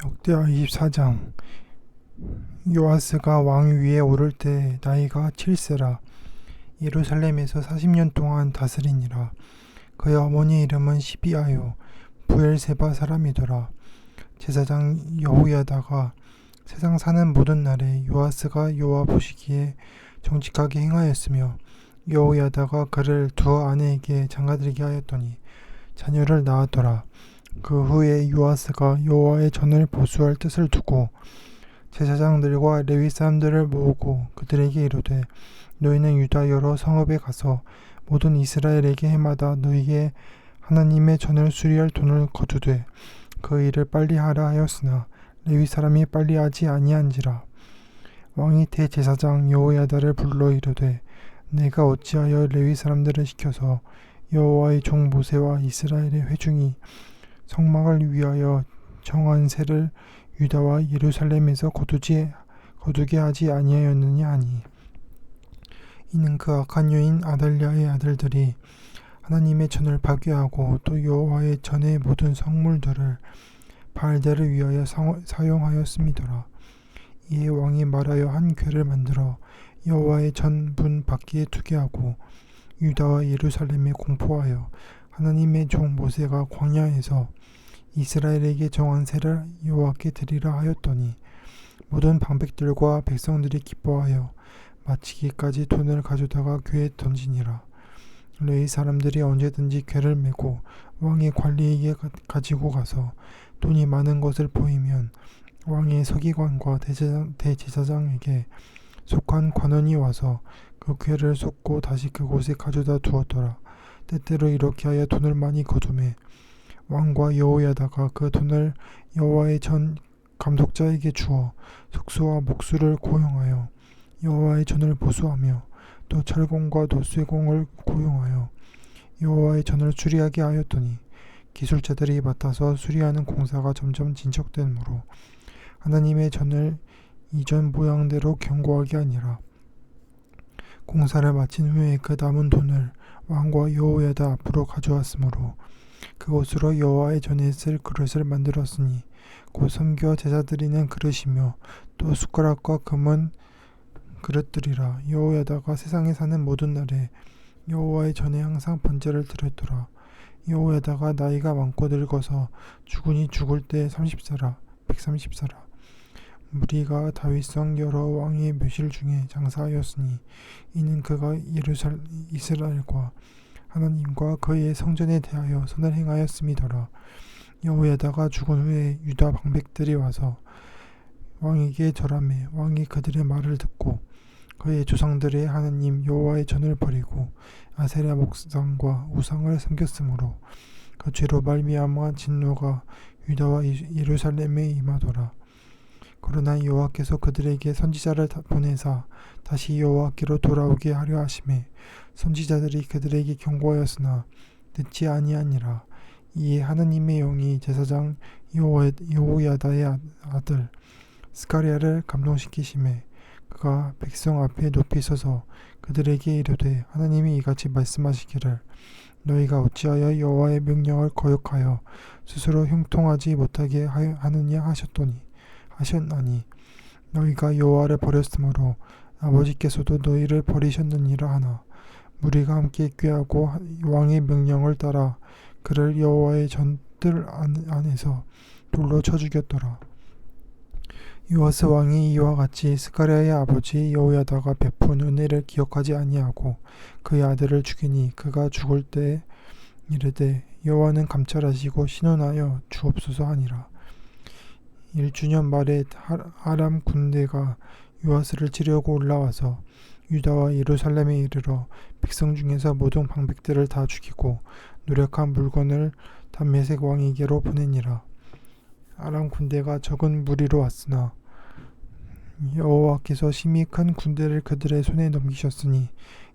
역대하 24장. 요아스가 왕 위에 오를 때 나이가 7세라. 예루살렘에서 40년 동안 다스리니라. 그의 어머니 이름은 시비아요 부엘세바 사람이더라. 제사장 여호야다가 세상 사는 모든 날에 요아스가 여호와 보시기에 정직하게 행하였으며 여호야다가 그를 두 아내에게 장가들게 하였더니 자녀를 낳았더라. 그 후에 요아스가 여호와의 전을 보수할 뜻을 두고 제사장들과 레위 사람들을 모으고 그들에게 이르되 너희는 유다 여러 성읍에 가서 모든 이스라엘에게 해마다 너희의 하나님의 전을 수리할 돈을 거두되 그 일을 빨리 하라 하였으나 레위 사람이 빨리 하지 아니한지라. 왕이 대제사장 여호야다를 불러 이르되 내가 어찌하여 레위 사람들을 시켜서 여호와의 종 모세와 이스라엘의 회중이 성막을 위하여 정한 세를 유다와 예루살렘에서 거두게 하지 아니하였느냐 하니, 이는 그 악한 여인 아달랴의 아들들이 하나님의 전을 파괴하고 또 여호와의 전의 모든 성물들을 바알들을 위하여 사용하였음이더라. 이에 왕이 말하여 한 궤를 만들어 여호와의 전 문 밖에 두게 하고 유다와 예루살렘에 공포하여 하나님의 종 모세가 광야에서 이스라엘에게 정한 세를 여호와께 드리라 하였더니 모든 방백들과 백성들이 기뻐하여 마치기까지 돈을 가져다가 궤에 던지니라. 레위 사람들이 언제든지 궤를 메고 왕의 관리에게 가지고 가서 돈이 많은 것을 보이면 왕의 서기관과 대제사장에게 속한 관원이 와서 그 궤를 쏟고 다시 그곳에 가져다 두었더라. 때때로 이렇게 하여 돈을 많이 거두매 왕과 여호야다가 그 돈을 여호와의 전 감독자에게 주어 속수와 목수를 고용하여 여호와의 전을 보수하며 또 철공과 돛쇠공을 고용하여 여호와의 전을 수리하게 하였더니 기술자들이 맡아서 수리하는 공사가 점점 진척되므로 하나님의 전을 이전 모양대로 견고하게 하니라. 공사를 마친 후에 그 남은 돈을 왕과 여호야다 앞으로 가져왔으므로 그곳으로 여호와의 전에 쓸 그릇을 만들었으니 곧 섬겨 제사 드리는 그릇이며 또 숟가락과 금은 그릇들이라. 여호야다가 세상에 사는 모든 날에 여호와의 전에 항상 번제를 드렸더라. 여호야다가 나이가 많고 늙어서 죽으니 죽을 때 30세라 130세라. 무리가 다윗성 여러 왕의 묘실 중에 장사하였으니 이는 그가 이스라엘과 하나님과 그의 성전에 대하여 선을 행하였음이더라. 여호야다가 죽은 후에 유다 방백들이 와서 왕에게 절하매 왕이 그들의 말을 듣고 그의 조상들의 하나님 여호와의 전을 버리고 아세라 목상과 우상을 섬겼으므로 그 죄로 말미암아 진노가 유다와 예루살렘에 임하더라. 그러나 여호와께서 그들에게 선지자를 보내사 다시 여호와께로 돌아오게 하려 하심에 선지자들이 그들에게 경고하였으나 듣지 아니하니라. 이에 하나님의 영이 제사장 여호야다의 아들 스가랴를 감동시키심에 그가 백성 앞에 높이 서서 그들에게 이르되 하나님이 이같이 말씀하시기를 너희가 어찌하여 여호와의 명령을 거역하여 스스로 형통하지 못하게 하느냐 하셨나니 너희가 여호와를 버렸으므로 아버지께서도 너희를 버리셨느니라 하나 무리가 함께 꾀하고 왕의 명령을 따라 그를 여호와의 전뜰 안에서 돌로 쳐 죽였더라. 요아스 왕이 이와 같이 스가랴의 아버지 여호야다가 베푼 은혜를 기억하지 아니하고 그의 아들을 죽이니 그가 죽을 때 이르되 여호와는 감찰하시고 신원하여 주옵소서 하니라. 1주년 말에 아람 군대가 요아스를 치려고 올라와서 유다와 예루살렘에 이르러 백성 중에서 모든 방백들을 다 죽이고 노력한 물건을 담메색 왕에게로 보내니라. 아람 군대가 적은 무리로 왔으나 여호와께서 심히 큰 군대를 그들의 손에 넘기셨으니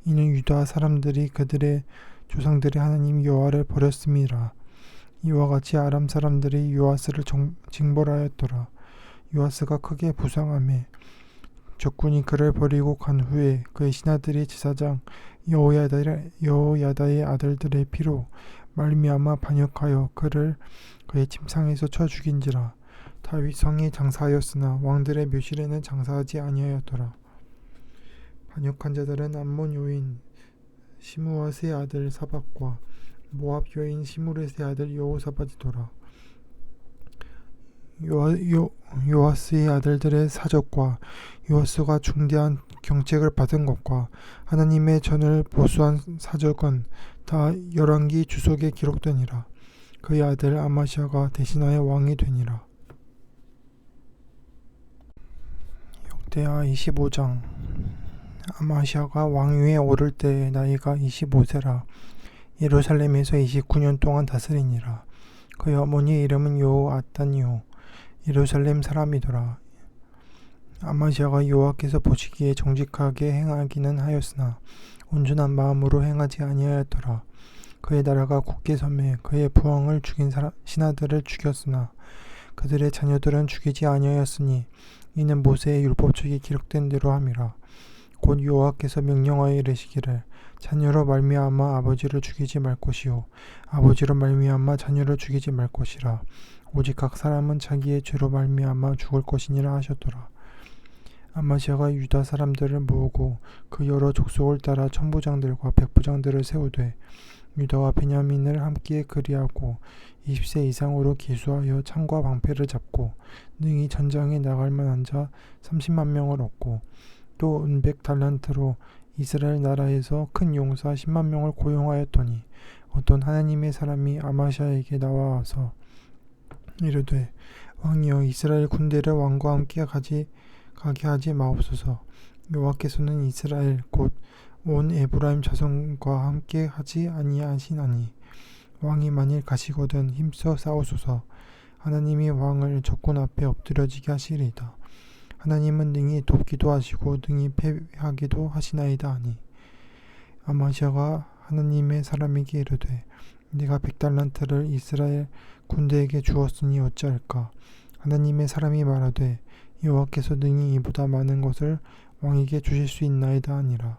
이는 유다 사람들이 그들의 조상들의 하나님 여호와를 버렸음이라. 이와 같이 아람 사람들이 요아스를 징벌하였더라. 요아스가 크게 부상하며 적군이 그를 버리고 간 후에 그의 신하들이 제사장 여호야다의 아들들의 피로 말미암아 반역하여 그를 그의 침상에서 쳐 죽인지라. 다윗 성에 장사하였으나 왕들의 묘실에는 장사하지 아니하였더라. 반역한 자들은 암몬 여인 시므아스의 아들 사박과 모압 여인 시므렛의 아들 여호사밧이더라. 요아스의 아들들의 사적과 요아스가 중대한 경책을 받은 것과 하나님의 전을 보수한 사적은 다 열왕기 주석에 기록되니라. 그의 아들 아마시아가 대신하여 왕이 되니라. 역대하 25장. 아마시아가 왕위에 오를 때에 나이가 25세라. 예루살렘에서 29년 동안 다스리니라. 그의 어머니의 이름은 요아단이요 예루살렘 사람이더라. 아마시아가 여호와께서 보시기에 정직하게 행하기는 하였으나 온전한 마음으로 행하지 아니하였더라. 그의 나라가 굳게 섬에 그의 부왕을 죽인 신하들을 죽였으나 그들의 자녀들은 죽이지 아니하였으니 이는 모세의 율법책에 기록된 대로 함이라. 곧 여호와께서 명령하여 이르시기를 자녀로 말미암아 아버지를 죽이지 말 것이요 아버지로 말미암아 자녀를 죽이지 말 것이라. 오직 각 사람은 자기의 죄로 말미암아 죽을 것이니라 하셨더라. 아마시아가 유다 사람들을 모으고 그 여러 족속을 따라 천부장들과 백부장들을 세우되 유다와 베냐민을 함께 그리하고 20세 이상으로 기수하여 창과 방패를 잡고 능히 전장에 나갈 만한 자 30만 명을 얻고 또 은백 달란트로 이스라엘 나라에서 큰 용사 10만 명을 고용하였더니 어떤 하나님의 사람이 아마시아에게 나와서 이르되 왕이여 이스라엘 군대를 왕과 함께 가게 하지 마옵소서. 여호와께서는 이스라엘 곧 온 에브라임 자손과 함께 하지 아니하시나니 왕이 만일 가시거든 힘써 싸우소서. 하나님이 왕을 적군 앞에 엎드려지게 하시리이다. 하나님은 능히 돕기도 하시고 능히 패하기도 하시나이다 하니 아마시아가 하나님의 사람에게 이르되 내가 100달란트를 이스라엘 군대에게 주었으니 어찌할까. 하나님의 사람이 말하되 여호와께서 능히 이보다 많은 것을 왕에게 주실 수 있나이다 하니라.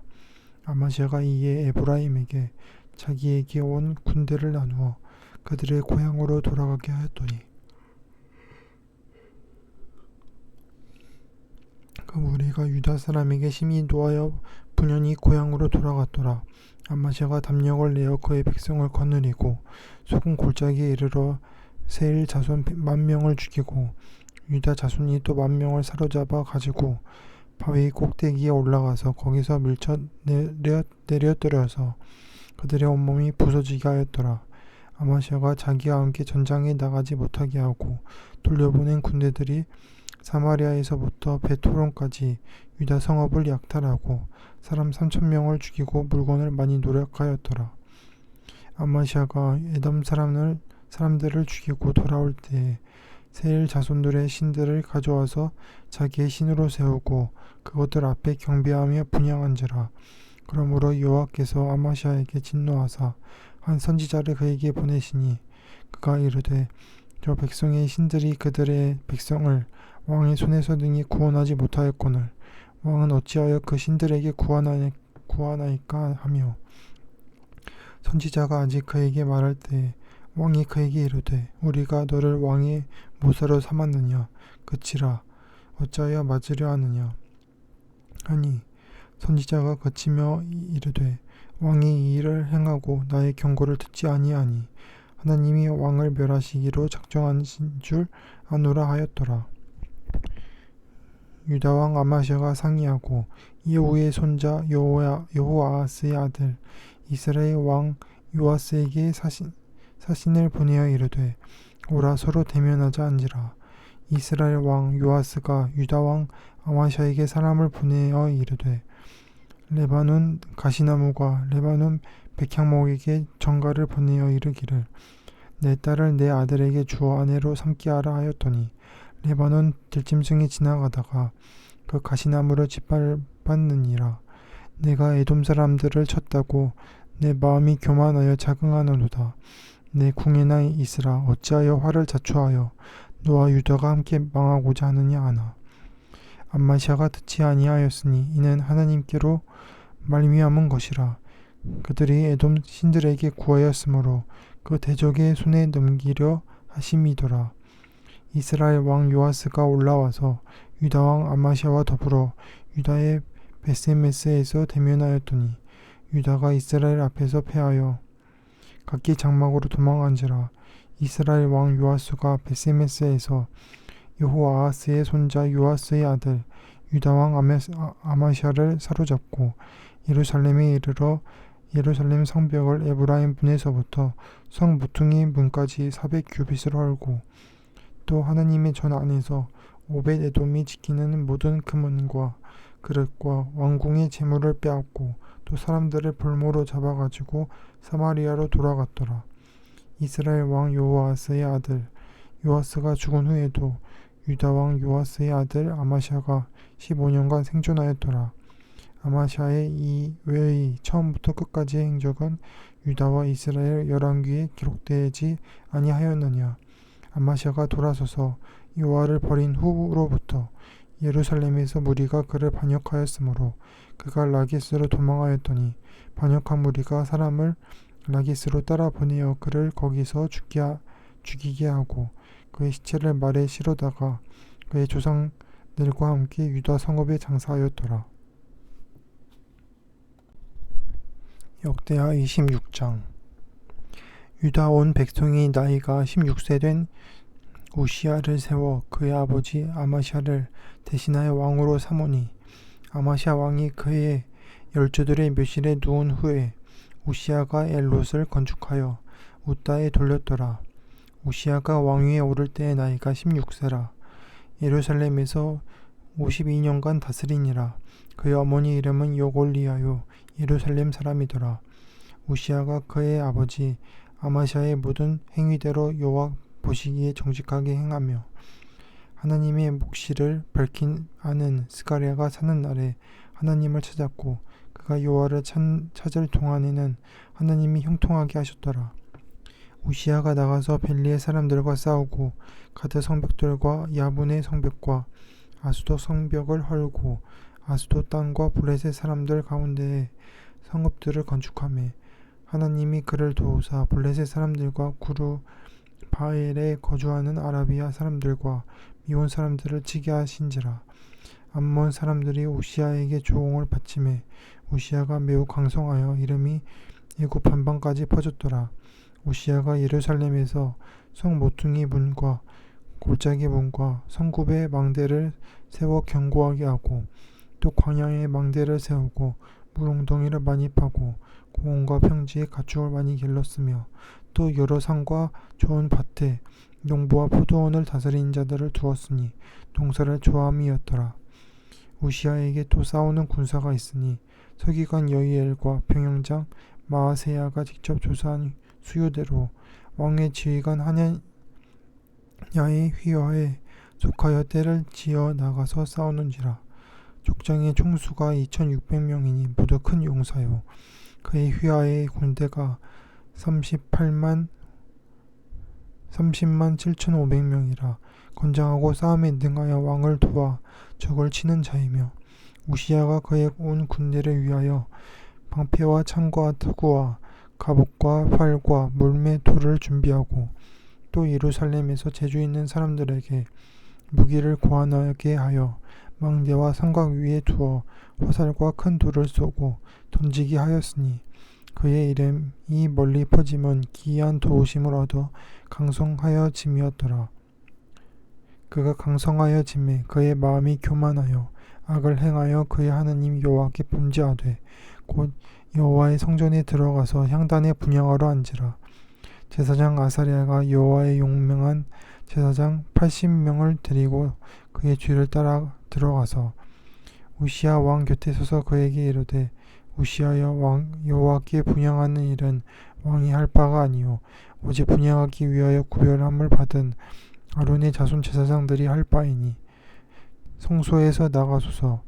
아마시아가 이에 에브라임에게 자기에게 온 군대를 나누어 그들의 고향으로 돌아가게 하였더니 그 무리가 유다 사람에게 심히 노하여 분연히 고향으로 돌아갔더라. 아마시아가 담력을 내어 그의 백성을 거느리고 소금 골짜기에 이르러 세일 자손 10,000명을 죽이고 유다 자손이 또 10,000명을 사로잡아 가지고 바위 꼭대기에 올라가서 거기서 밀쳐 내려뜨려서 그들의 온몸이 부서지게 하였더라. 아마시아가 자기와 함께 전장에 나가지 못하게 하고 돌려보낸 군대들이 사마리아에서부터 베토론까지 유다 성읍을 약탈하고 사람 3,000명을 죽이고 물건을 많이 노력하였더라. 아마시아가 에돔 사람들을 죽이고 돌아올 때에 세일 자손들의 신들을 가져와서 자기의 신으로 세우고 그것들 앞에 경배하며 분향한지라. 그러므로 여호와께서 아마시아에게 진노하사 한 선지자를 그에게 보내시니 그가 이르되 저 백성의 신들이 그들의 백성을 왕의 손에서 능히 구원하지 못하였거늘 왕은 어찌하여 그 신들에게 구하나이까 하며 선지자가 아직 그에게 말할 때 왕이 그에게 이르되 우리가 너를 왕의 모사로 삼았느냐 그치라 어찌하여 맞으려 하느냐 하니 선지자가 그치며 이르되 왕이 이 일을 행하고 나의 경고를 듣지 아니하니 하나님이 왕을 멸하시기로 작정하신 줄 아노라 하였더라. 유다왕 아마시아가 상의하고 예후의 손자 여호아스의 아들 이스라엘 왕 요아스에게 사신을 보내어 이르되 오라 서로 대면하자 한지라. 이스라엘 왕 요아스가 유다 왕 아마시아에게 사람을 보내어 이르되 레바논 가시나무가 레바논 백향목에게 전가를 보내어 이르기를 내 딸을 내 아들에게 주어 아내로 삼게 하라 하였더니 레바논 들짐승이 지나가다가 그 가시나무를 짓밟았느니라. 내가 에돔 사람들을 쳤다고 내 마음이 교만하여 자긍하노도다. 내 궁에나 있으라. 어찌하여 화를 자초하여 너와 유다가 함께 망하고자 하느냐 하나. 암마시아가 듣지 아니하였으니 이는 하나님께로 말미암은 것이라. 그들이 에돔 신들에게 구하였으므로 그 대적의 손에 넘기려 하심이더라. 이스라엘 왕 요아스가 올라와서 유다 왕 아마시아와 더불어 유다의 베스메스에서 대면하였더니 유다가 이스라엘 앞에서 패하여 각기 장막으로 도망한지라. 이스라엘 왕 요아스가 베스메스에서 여호아하스의 손자 요아스의 아들 유다 왕 아마시아를 사로잡고 예루살렘에 이르러 예루살렘 성벽을 에브라임 문에서부터 성 모퉁이 문까지 400규빗으로 헐고 또 하나님의 전 안에서 오벳 에돔이 지키는 모든 금은과 그릇과 왕궁의 재물을 빼앗고 또 사람들을 볼모로 잡아가지고 사마리아로 돌아갔더라. 이스라엘 왕 요아스의 아들 요아스가 죽은 후에도 유다 왕 요아스의 아들 아마시아가 15년간 생존하였더라. 아마시아의 이 외의 처음부터 끝까지의 행적은 유다와 이스라엘 열왕기에 기록되지 아니하였느냐. 아마시아가 돌아서서 요아를 버린 후로부터 예루살렘에서 무리가 그를 반역하였으므로 그가 라기스로 도망하였더니 반역한 무리가 사람을 라기스로 따라 보내어 그를 거기서 죽이게 하고 그의 시체를 말에 실어다가 그의 조상들과 함께 유다 성읍에 장사하였더라. 역대하 26장. 유다 온 백성이 나이가 16세 된 우시야를 세워 그의 아버지 아마시아를 대신하여 왕으로 삼으니 아마시아 왕이 그의 열조들의 묘실에 누운 후에 우시야가 엘롯을 건축하여 웃다에 돌렸더라. 우시야가 왕위에 오를 때의 나이가 16세라. 예루살렘에서 52년간 다스리니라. 그의 어머니 이름은 여골리아요 예루살렘 사람이더라. 우시야가 그의 아버지 아마시아의 모든 행위대로 여호와 보시기에 정직하게 행하며 하나님의 묵시를 밝힌 아는 스가랴가 사는 날에 하나님을 찾았고 그가 여호와를 찾을 동안에는 하나님이 형통하게 하셨더라. 우시야가 나가서 벨리의 사람들과 싸우고 가드 성벽들과 야분의 성벽과 아수도 성벽을 헐고 아수도 땅과 블레셋 사람들 가운데에 성읍들을 건축하며 하나님이 그를 도우사 블레셋 사람들과 구루 바엘에 거주하는 아라비아 사람들과 미온 사람들을 치게 하신지라. 암몬 사람들이 우시야에게 조공을 바치매 우시야가 매우 강성하여 이름이 애굽 반방까지 퍼졌더라. 우시야가 예루살렘에서 성 모퉁이 문과 골짜기 문과 성굽의 망대를 세워 견고하게 하고 또 광야에 망대를 세우고 물웅덩이를 많이 파고 공원과 평지에 가축을 많이 길렀으며 또 여러 산과 좋은 밭에 농부와 포도원을 다스린 자들을 두었으니 농사를 좋아함이었더라. 우시야에게 또 싸우는 군사가 있으니 서기관 여이엘과 병영장 마아세야가 직접 조사한 수요대로 왕의 지휘관 하냐야의 휘하에 속하여 떼를 지어 나가서 싸우는지라. 족장의 총수가 2600명이니 모두 큰 용사요. 그의 휘하의 군대가 30만 7,500명이라. 건장하고 싸움에 능하여 왕을 도와 적을 치는 자이며 우시야가 그의 온 군대를 위하여 방패와 창과 투구와 갑옷과 활과 물매 돌을 준비하고 또 예루살렘에서 재주 있는 사람들에게 무기를 고안하게 하여 망대와 성곽 위에 두어 화살과 큰 돌을 쏘고 던지게 하였으니 그의 이름이 멀리 퍼짐은 기이한 도우심을 얻어 강성하여 짐이었더라. 그가 강성하여 짐에 그의 마음이 교만하여 악을 행하여 그의 하나님 여호와께 범죄하되 곧 여호와의 성전에 들어가서 향단에 분향하러 앉으라. 제사장 아사랴가 여호와의 용맹한 제사장 80명을 데리고 그의 뒤를 따라 들어가서 우시야 왕 곁에 서서 그에게 이르되 우시야여 왕 여호와께 분향하는 일은 왕이 할 바가 아니요 오직 분향하기 위하여 구별함을 받은 아론의 자손 제사장들이 할 바이니 성소에서 나가소서.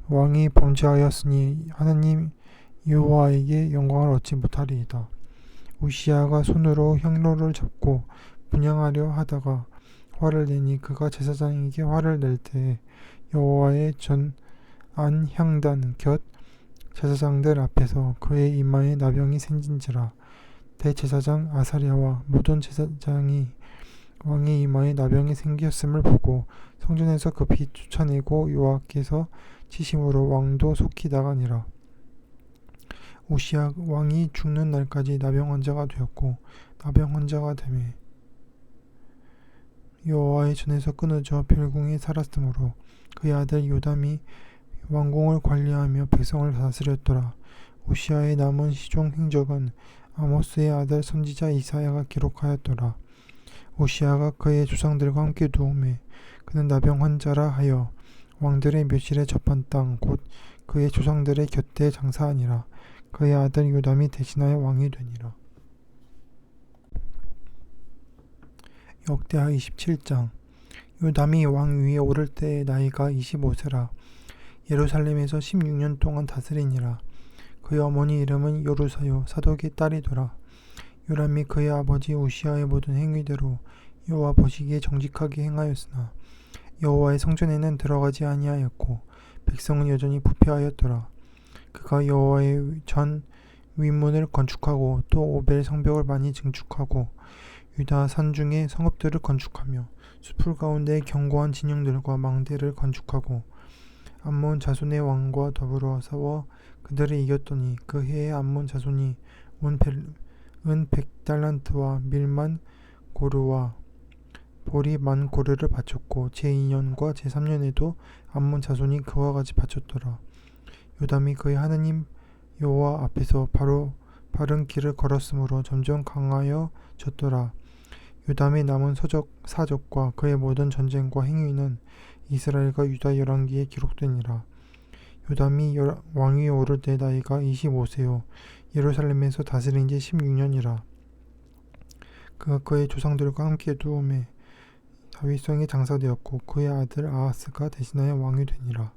왕이 범죄하였으니 하나님 여호와에게 영광을 얻지 못하리이다. 우시야가 손으로 향로를 잡고 분향하려 하다가 화를 내니 그가 제사장에게 화를 낼 때에 여호와의 전 안 향단 곁 제사장들 앞에서 그의 이마에 나병이 생긴지라. 대제사장 아사랴와 모든 제사장이 왕의 이마에 나병이 생겼음을 보고 성전에서 급히 쫓아내고 여호와께서 치심으로 왕도 속히 나가니라. 우시야 왕이 죽는 날까지 나병 환자가 되었고 나병 환자가 되매 여호와의 전에서 끊어져 별궁에 살았으므로 그의 아들 요담이 왕궁을 관리하며 백성을 다스렸더라. 우시야의 남은 시종 행적은 아모스의 아들 선지자 이사야가 기록하였더라. 우시야가 그의 조상들과 함께 누우매 그는 나병 환자라 하여 왕들의 묘실에 접한 땅 곧 그의 조상들의 곁에 장사하니라. 그의 아들 요담이 대신하여 왕이 되니라. 역대하 27장. 요담이 왕 위에 오를 때의 나이가 25세라. 예루살렘에서 16년 동안 다스리니라. 그의 어머니 이름은 요루사요 사독의 딸이더라. 요람이 그의 아버지 우시야의 모든 행위대로 여호와 보시기에 정직하게 행하였으나 여호와의 성전에는 들어가지 아니하였고 백성은 여전히 부패하였더라. 그가 여호와의 전 위문을 건축하고 또 오벨 성벽을 많이 증축하고 유다 산중에 성읍들을 건축하며 수풀 가운데 견고한 진영들과 망대를 건축하고 암몬 자손의 왕과 더불어 싸워 그들을 이겼더니 그 해에 암몬 자손이 은 100달란트와 밀만 고르와 보리 만 고르를 바쳤고 제2년과 제3년에도 암몬 자손이 그와 같이 바쳤더라. 요담이 그의 하느님 여호와 앞에서 바로 바른 길을 걸었으므로 점점 강하여졌더라. 요담의 남은 사적과 그의 모든 전쟁과 행위는 이스라엘과 유다 열왕기에 기록되니라. 요담이 왕위에 오를 때 나이가 25세요 예루살렘에서 다스린 지 16년이라. 그가 그의 조상들과 함께 누움에 다윗성에 장사되었고 그의 아들 아하스가 대신하여 왕이 되니라.